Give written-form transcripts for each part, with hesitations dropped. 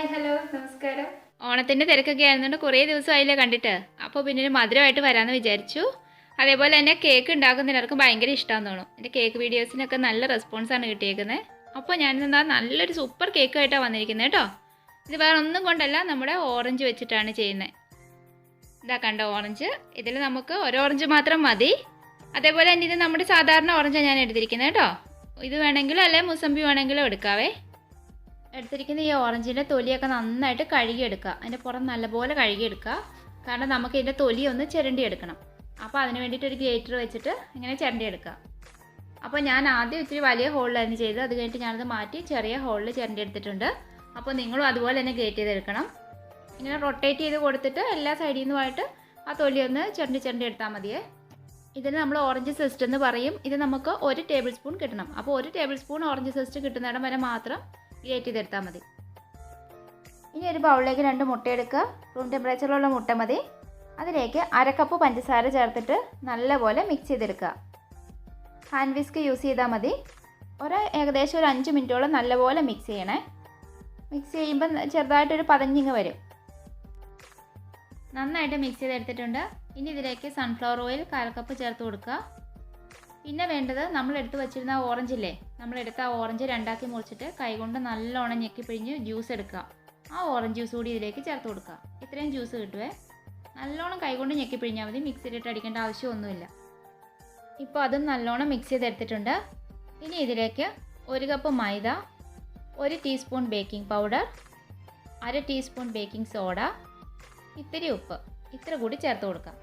Hi hello നമസ്കാരം. ഓണത്തിൻ്റെ തിരക്കൊക്കെ ആയിരുന്നുകൊണ്ട് കുറേ ദിവസമായില്ലേ കണ്ടിട്ട്. അപ്പോൾ പിന്നെ ഒരു മധുരമായിട്ട് വരാമെന്ന് വിചാരിച്ചു. അതേപോലെ തന്നെ കേക്ക് ഉണ്ടാക്കുന്നതിനവർക്കും ഭയങ്കര ഇഷ്ടമാണെന്ന് തോന്നും. എൻ്റെ കേക്ക് വീഡിയോസിനൊക്കെ നല്ല റെസ്പോൺസാണ് കിട്ടിയേക്കുന്നത്. അപ്പോൾ ഞാനിന്നെന്താ നല്ലൊരു സൂപ്പർ കേക്കായിട്ടാണ് വന്നിരിക്കുന്നത് കേട്ടോ. ഇത് വേറെ ഒന്നും കൊണ്ടല്ല, നമ്മുടെ ഓറഞ്ച് വെച്ചിട്ടാണ് ചെയ്യുന്നത്. ഇതാ കണ്ട ഓറഞ്ച്, ഇതിൽ നമുക്ക് ഒരു ഓറഞ്ച് മാത്രം മതി. അതേപോലെ തന്നെ ഇത് നമ്മുടെ സാധാരണ ഓറഞ്ചാണ് ഞാൻ എടുത്തിരിക്കുന്നത് കേട്ടോ. ഇത് വേണമെങ്കിലും അല്ലെങ്കിൽ മുസമ്പി വേണമെങ്കിലും എടുക്കാവേ. എടുത്തിരിക്കുന്ന ഈ ഓറഞ്ചിൻ്റെ തൊലിയൊക്കെ നന്നായിട്ട് കഴുകിയെടുക്കുക. അതിൻ്റെ പുറം നല്ലപോലെ കഴുകിയെടുക്കുക. കാരണം നമുക്ക് ഇതിൻ്റെ തൊലി ഒന്ന് ചിരണ്ടിയെടുക്കണം. അപ്പോൾ അതിന് വേണ്ടിയിട്ട് ഒരു ഗ്രേറ്റർ വെച്ചിട്ട് ഇങ്ങനെ ചിരണ്ടിയെടുക്കുക. അപ്പോൾ ഞാൻ ആദ്യം ഇത്തിരി വലിയ ഹോളിലായിരുന്നു ചെയ്തത്. അത് കഴിഞ്ഞിട്ട് ഞാനത് മാറ്റി ചെറിയ ഹോളിൽ ചിരണ്ടിയെടുത്തിട്ടുണ്ട്. അപ്പോൾ നിങ്ങളും അതുപോലെ തന്നെ ഗ്രേറ്റ് ചെയ്തെടുക്കണം. ഇങ്ങനെ റൊട്ടേറ്റ് ചെയ്ത് കൊടുത്തിട്ട് എല്ലാ സൈഡിൽ നിന്നുമായിട്ട് ആ തൊലി ഒന്ന് ചിരണ്ടി എടുത്താൽ മതിയേ. ഇതിന് നമ്മൾ ഓറഞ്ച് സെസ്റ്റ് എന്ന് പറയും. ഇത് നമുക്ക് 1 ടേബിൾ സ്പൂൺ കിട്ടണം. അപ്പോൾ 1 ടേബിൾ സ്പൂൺ ഓറഞ്ച് സെസ്റ്റ് കിട്ടുന്നിടം വരെ മാത്രം ഗ്രേറ്റ് ചെയ്തെടുത്താൽ മതി. ഇനി ഒരു ബൗളിലേക്ക് 2 മുട്ട എടുക്കുക. റൂം ടെമ്പറേച്ചറിലുള്ള മുട്ട മതി. അതിലേക്ക് 1/2 കപ്പ് പഞ്ചസാര ചേർത്തിട്ട് നല്ലപോലെ മിക്സ് ചെയ്തെടുക്കുക. ഹാൻഡ് വിസ്ക് യൂസ് ചെയ്താൽ മതി. ഏകദേശം ഒരു 5 മിനിറ്റോളം നല്ലപോലെ മിക്സ് ചെയ്യണേ. മിക്സ് ചെയ്യുമ്പോൾ ചെറുതായിട്ടൊരു പതഞ്ഞിങ്ങ് വരും. നന്നായിട്ട് മിക്സ് ചെയ്തെടുത്തിട്ടുണ്ട്. ഇനി ഇതിലേക്ക് സൺഫ്ലവർ ഓയിൽ 1/4 കപ്പ് ചേർത്ത് കൊടുക്കുക. പിന്നെ വേണ്ടത് നമ്മൾ എടുത്ത് വെച്ചിരുന്ന ഓറഞ്ചില്ലേ, നമ്മളെടുത്ത ആ ഓറഞ്ച് 2ആക്കി മുറിച്ചിട്ട് കൈകൊണ്ട് നല്ലോണം ഞെക്കി പിഴിഞ്ഞ് ജ്യൂസ് എടുക്കുക. ആ ഓറഞ്ച് ജ്യൂസ് കൂടി ഇതിലേക്ക് ചേർത്ത് കൊടുക്കുക. ഇത്രയും ജ്യൂസ് കിട്ടുവേ. നല്ലോണം കൈകൊണ്ട് ഞെക്കി പിഴിഞ്ഞാൽ മതി. മിക്സിയിലിട്ട് അടിക്കേണ്ട ആവശ്യമൊന്നുമില്ല. ഇപ്പോൾ അതും നല്ലോണം മിക്സ് ചെയ്തെടുത്തിട്ടുണ്ട്. ഇനി ഇതിലേക്ക് 1 കപ്പ് മൈദ, 1 teaspoon baking powder, 1/2 teaspoon baking soda, ഇത്തിരി ഉപ്പ്, ഇത്ര കൂടി ചേർത്ത് കൊടുക്കാം.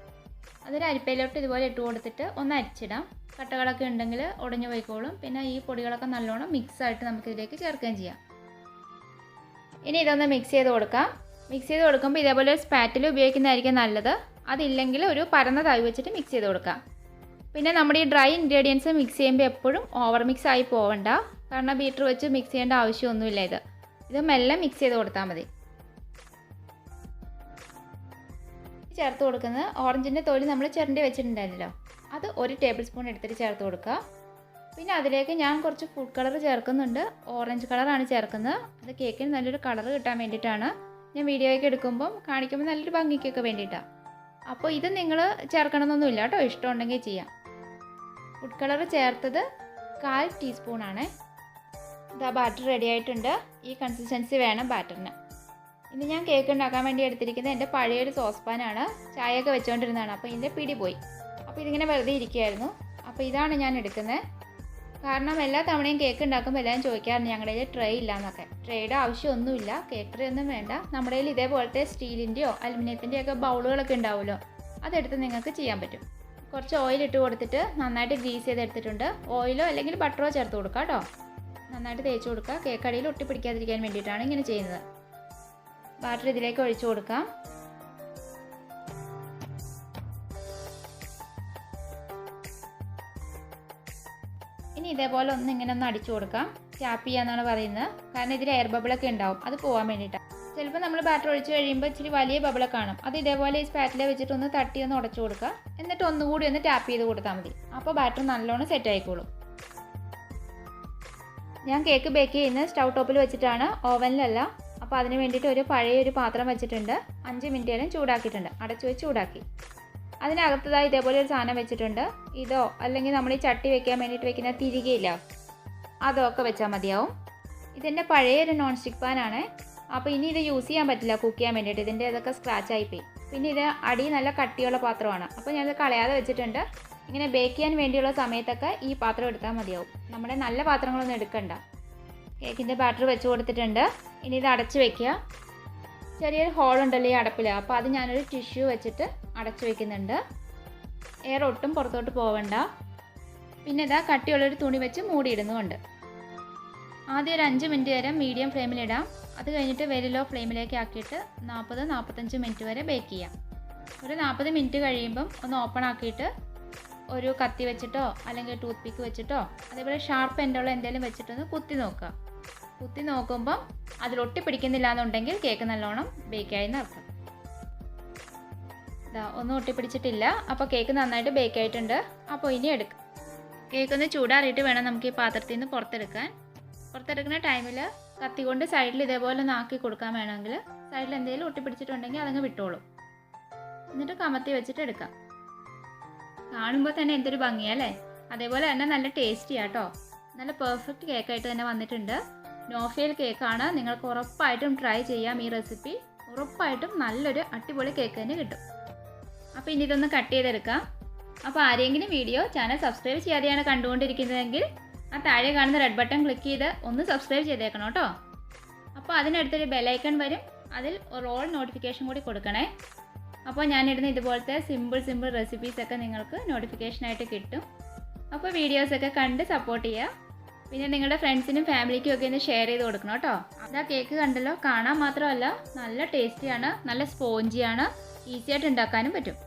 അതൊരു അരിപ്പയിലോട്ട് ഇതുപോലെ ഇട്ട് കൊടുത്തിട്ട് ഒന്ന് അരിച്ചിടാം. കട്ടകളൊക്കെ ഉണ്ടെങ്കിൽ ഉടഞ്ഞു പോയിക്കോളും. പിന്നെ ഈ പൊടികളൊക്കെ നല്ലോണം മിക്സായിട്ട് നമുക്കിതിലേക്ക് ചേർക്കുകയും ചെയ്യാം. ഇനി ഇതൊന്ന് മിക്സ് ചെയ്ത് കൊടുക്കാം. മിക്സ് ചെയ്ത് കൊടുക്കുമ്പോൾ ഇതേപോലെ ഒരു സ്പാറ്റിൽ ഉപയോഗിക്കുന്നതായിരിക്കും നല്ലത്. അതില്ലെങ്കിൽ ഒരു പരന്ന തവി വെച്ചിട്ട് മിക്സ് ചെയ്ത് കൊടുക്കാം. പിന്നെ നമ്മുടെ ഈ ഡ്രൈ ഇൻഗ്രീഡിയൻസ് മിക്സ് ചെയ്യുമ്പോൾ എപ്പോഴും ഓവർ മിക്സ് ആയി പോവണ്ട. കാരണം ബീറ്റർ വെച്ച് മിക്സ് ചെയ്യേണ്ട ആവശ്യമൊന്നുമില്ല. ഇത് മെല്ലെ മിക്സ് ചെയ്ത് കൊടുത്താൽ മതി. ചേർത്ത് കൊടുക്കുന്നത് ഓറഞ്ചിൻ്റെ തൊലി നമ്മൾ ചിരണ്ടി വെച്ചിട്ടുണ്ടായിരുന്നല്ലോ, അത് 1 ടേബിൾ സ്പൂൺ എടുത്തിട്ട് ചേർത്ത് കൊടുക്കുക. പിന്നെ അതിലേക്ക് ഞാൻ കുറച്ച് ഫുഡ് കളർ ചേർക്കുന്നുണ്ട്. ഓറഞ്ച് കളറാണ് ചേർക്കുന്നത്. അത് കേക്കിന് നല്ലൊരു കളർ കിട്ടാൻ വേണ്ടിയിട്ടാണ്. ഞാൻ വീഡിയോയൊക്കെ എടുക്കുമ്പം കാണിക്കുമ്പോൾ നല്ലൊരു ഭംഗിക്കൊക്കെ വേണ്ടിയിട്ടാണ്. അപ്പോൾ ഇത് നിങ്ങൾ ചേർക്കണമെന്നൊന്നുമില്ല കേട്ടോ, ഇഷ്ടമുണ്ടെങ്കിൽ ചെയ്യാം. ഫുഡ് കളർ ചേർത്തത് 1/4 ടീസ്പൂണാണ്. ഇതാ ബാറ്റർ റെഡി ആയിട്ടുണ്ട്. ഈ കൺസിസ്റ്റൻസി വേണം ബാറ്ററിന്. ഇനി ഞാൻ കേക്ക് ഉണ്ടാക്കാൻ വേണ്ടി എടുത്തിരിക്കുന്നത് എൻ്റെ പഴയൊരു സോസ്പാനാണ്. ചായയൊക്കെ വെച്ചുകൊണ്ടിരുന്നതാണ്. അപ്പോൾ ഇതിൻ്റെ പിടി പോയി. അപ്പോൾ ഇതിങ്ങനെ വെറുതെ ഇരിക്കുകയായിരുന്നു. അപ്പോൾ ഇതാണ് ഞാൻ എടുക്കുന്നത്. കാരണം എല്ലാ തവണയും കേക്ക് ഉണ്ടാക്കുമ്പോൾ എല്ലാവരും ചോദിക്കാറുണ്ട് ഞങ്ങളുടെ കയ്യിൽ ട്രേ ഇല്ലയെന്നൊക്കെ. ട്രേയുടെ ആവശ്യമൊന്നുമില്ല. കേക്ക് ട്രേ ഒന്നും വേണ്ട. നമ്മുടെ കയ്യിൽ ഇതേപോലത്തെ സ്റ്റീലിൻ്റെയോ അലുമിനിയത്തിൻ്റെയോ ഒക്കെ ബൗളുകളൊക്കെ ഉണ്ടാവുമല്ലോ, അതെടുത്ത് നിങ്ങൾക്ക് ചെയ്യാൻ പറ്റും. കുറച്ച് ഓയിൽ ഇട്ട് കൊടുത്തിട്ട് നന്നായിട്ട് ഗ്രീസ് ചെയ്തെടുത്തിട്ടുണ്ട്. ഓയിലോ അല്ലെങ്കിൽ ബട്ടറോ ചേർത്ത് കൊടുക്കുക കേട്ടോ. നന്നായിട്ട് തേച്ച് കൊടുക്കുക. കേക്ക് അടിയിൽ ഒട്ടിപ്പിടിക്കാതിരിക്കാൻ വേണ്ടിയിട്ടാണ് ഇങ്ങനെ ചെയ്യുന്നത്. ബാറ്റർ ഇതിലേക്ക് ഒഴിച്ചു കൊടുക്കാം. ഇനി ഇതേപോലെ ഇങ്ങനെ ഒന്ന് അടിച്ചു കൊടുക്കാം. ടാപ്പ് ചെയ്യാന്നാണ് പറയുന്നത്. കാരണം ഇതിൽ എയർ ബബിളൊക്കെ ഉണ്ടാവും, അത് പോകാൻ വേണ്ടിയിട്ടാണ്. ചിലപ്പോൾ നമ്മൾ ബാറ്റർ ഒഴിച്ച് കഴിയുമ്പോൾ ഇച്ചിരി വലിയ ബബിളൊക്കെ കാണും. അത് ഇതേപോലെ ഈ സ്പാറ്റില വെച്ചിട്ട് ഒന്ന് തട്ടി ഒന്ന് ഉടച്ചു കൊടുക്കുക. എന്നിട്ട് ഒന്നുകൂടി ഒന്ന് ടാപ്പ് ചെയ്ത് കൊടുത്താൽ മതി. അപ്പോൾ ബാറ്റർ നല്ലോണം സെറ്റ് ആയിക്കോളും. ഞാൻ കേക്ക് ബേക്ക് ചെയ്യുന്നത് സ്റ്റൗ ടോപ്പിൽ വെച്ചിട്ടാണ്, ഓവനിലല്ല. അപ്പോൾ അതിന് വേണ്ടിയിട്ട് ഒരു പഴയൊരു പാത്രം വെച്ചിട്ടുണ്ട്. 5 മിനിറ്റ് നേരം ചൂടാക്കിയിട്ടുണ്ട്. അടച്ചു വെച്ച് ചൂടാക്കി. അതിനകത്തതായി ഇതേപോലെ ഒരു സാധനം വെച്ചിട്ടുണ്ട്. ഇതോ അല്ലെങ്കിൽ നമ്മൾ ഈ ചട്ടി വെക്കാൻ വേണ്ടിയിട്ട് വെക്കുന്ന തിരികെയില്ല, അതൊക്കെ വെച്ചാൽ മതിയാവും. ഇതെൻ്റെ പഴയൊരു നോൺ സ്റ്റിക്ക് പാനാണ്. അപ്പോൾ ഇനി ഇത് യൂസ് ചെയ്യാൻ പറ്റില്ല കുക്ക് ചെയ്യാൻ വേണ്ടിയിട്ട്. ഇതിൻ്റെ ഇതൊക്കെ സ്ക്രാച്ച് ആയിപ്പോയി. പിന്നെ ഇത് അടി നല്ല കട്ടിയുള്ള പാത്രമാണ്. അപ്പോൾ ഞാനത് കളയാതെ വെച്ചിട്ടുണ്ട്. ഇങ്ങനെ ബേക്ക് ചെയ്യാൻ വേണ്ടിയുള്ള സമയത്തൊക്കെ ഈ പാത്രം എടുത്താൽ മതിയാവും. നമ്മുടെ നല്ല പാത്രങ്ങളൊന്നും എടുക്കണ്ട. കേക്കിൻ്റെ ബാറ്റർ വെച്ച് കൊടുത്തിട്ടുണ്ട്. ഇനി ഇത് അടച്ച് വയ്ക്കുക. ചെറിയൊരു ഹോളുണ്ടല്ലോ ഈ അടപ്പിൽ, അപ്പോൾ അത് ഞാനൊരു ടിഷ്യൂ വെച്ചിട്ട് അടച്ചു വയ്ക്കുന്നുണ്ട്. എയർ ഒട്ടും പുറത്തോട്ട് പോവണ്ട. പിന്നെ ഇതാ കട്ടിയുള്ളൊരു തുണി വെച്ച് മൂടിയിടുന്നുമുണ്ട്. ആദ്യം ഒരു 5 മിനിറ്റ് നേരം മീഡിയം ഫ്ലെയിമിലിടാം. അത് കഴിഞ്ഞിട്ട് വെരി ലോ ഫ്ലെയിമിലേക്ക് ആക്കിയിട്ട് 40-45 മിനിറ്റ് വരെ ബേക്ക് ചെയ്യാം. ഒരു 40 മിനിറ്റ് കഴിയുമ്പം ഒന്ന് ഓപ്പൺ ആക്കിയിട്ട് ഒരു കത്തി വെച്ചിട്ടോ അല്ലെങ്കിൽ ടൂത്ത് പിക്ക് വെച്ചിട്ടോ അതേപോലെ ഷാർപ്പ് എൻഡുള്ള എന്തെങ്കിലും വെച്ചിട്ടൊന്ന് കുത്തി നോക്കുക. കുത്തി നോക്കുമ്പം അതിലൊട്ടി പിടിക്കുന്നില്ല എന്നുണ്ടെങ്കിൽ കേക്ക് നല്ലോണം ബേക്കായി നടക്കും. ഒന്നും ഒട്ടിപ്പിടിച്ചിട്ടില്ല. അപ്പോൾ കേക്ക് നന്നായിട്ട് ബേക്ക് ആയിട്ടുണ്ട്. അപ്പോൾ ഇനി എടുക്കാം. കേക്ക് ഒന്ന് ചൂടാറിയിട്ട് വേണം നമുക്ക് ഈ പാത്രത്തിൽ നിന്ന് പുറത്തെടുക്കാൻ. പുറത്തെടുക്കുന്ന ടൈമിൽ കത്തി കൊണ്ട് സൈഡിൽ ഇതേപോലെ ഒന്ന് ആക്കി കൊടുക്കാൻ വേണമെങ്കിൽ സൈഡിൽ എന്തെങ്കിലും ഒട്ടിപ്പിടിച്ചിട്ടുണ്ടെങ്കിൽ അതങ്ങ് വിട്ടോളും. എന്നിട്ട് കമത്തി വെച്ചിട്ട് എടുക്കാം. കാണുമ്പോൾ തന്നെ എന്തൊരു ഭംഗിയല്ലേ. അതേപോലെ തന്നെ നല്ല ടേസ്റ്റിയാട്ടോ. നല്ല പെർഫെക്റ്റ് കേക്കായിട്ട് തന്നെ വന്നിട്ടുണ്ട്. നോ ഫെയിൽ കേക്കാണ്. നിങ്ങൾക്ക് ഉറപ്പായിട്ടും ട്രൈ ചെയ്യാം ഈ റെസിപ്പി. ഉറപ്പായിട്ടും നല്ലൊരു അടിപൊളി കേക്ക് തന്നെ കിട്ടും. അപ്പോൾ ഇനി ഇതൊന്ന് കട്ട് ചെയ്തെടുക്കാം. അപ്പോൾ ആരെങ്കിലും വീഡിയോ ചാനൽ സബ്സ്ക്രൈബ് ചെയ്യാതെയാണ് കണ്ടുകൊണ്ടിരിക്കുന്നതെങ്കിൽ ആ താഴെ കാണുന്ന റെഡ് ബട്ടൺ ക്ലിക്ക് ചെയ്ത് ഒന്ന് സബ്സ്ക്രൈബ് ചെയ്തേക്കണം കേട്ടോ. അപ്പോൾ അതിനടുത്തൊരു ബെല്ലൈക്കൺ വരും. അതിൽ ഒരു ഓൾ നോട്ടിഫിക്കേഷൻ കൂടി കൊടുക്കണേ. അപ്പോൾ ഞാനിടുന്ന ഇതുപോലത്തെ സിമ്പിൾ റെസിപ്പീസൊക്കെ നിങ്ങൾക്ക് നോട്ടിഫിക്കേഷനായിട്ട് കിട്ടും. അപ്പോൾ വീഡിയോസൊക്കെ കണ്ട് സപ്പോർട്ട് ചെയ്യുക. പിന്നെ നിങ്ങളുടെ ഫ്രണ്ട്സിനും ഫാമിലിക്കും ഒക്കെ ഒന്ന് ഷെയർ ചെയ്ത് കൊടുക്കണം കേട്ടോ. അതാ കേക്ക് കണ്ടല്ലോ, കാണാൻ മാത്രമല്ല നല്ല ടേസ്റ്റിയാണ്, നല്ല സ്പോഞ്ചിയാണ്, ഈസി ആയിട്ട് ഉണ്ടാക്കാനും പറ്റും.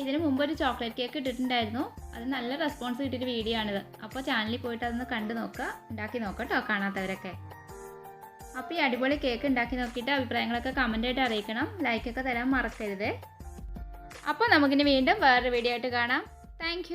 ഇതിന് മുമ്പ് ഒരു ചോക്ലേറ്റ് കേക്ക് ഇട്ടിട്ടുണ്ടായിരുന്നു. അത് നല്ല റെസ്പോൺസ് കിട്ടിയൊരു വീഡിയോ ആണിത്. അപ്പോൾ ചാനലിൽ പോയിട്ട് അതൊന്ന് കണ്ടു നോക്കുക, ഉണ്ടാക്കി നോക്കാം കേട്ടോ കാണാത്തവരൊക്കെ. അപ്പോൾ ഈ അടിപൊളി കേക്ക് ഉണ്ടാക്കി നോക്കിയിട്ട് അഭിപ്രായങ്ങളൊക്കെ കമൻ്റായിട്ട് അറിയിക്കണം. ലൈക്കൊക്കെ തരാൻ മറക്കരുത്. അപ്പോൾ നമുക്കിനി വീണ്ടും വേറൊരു വീഡിയോ ആയിട്ട് കാണാം. താങ്ക്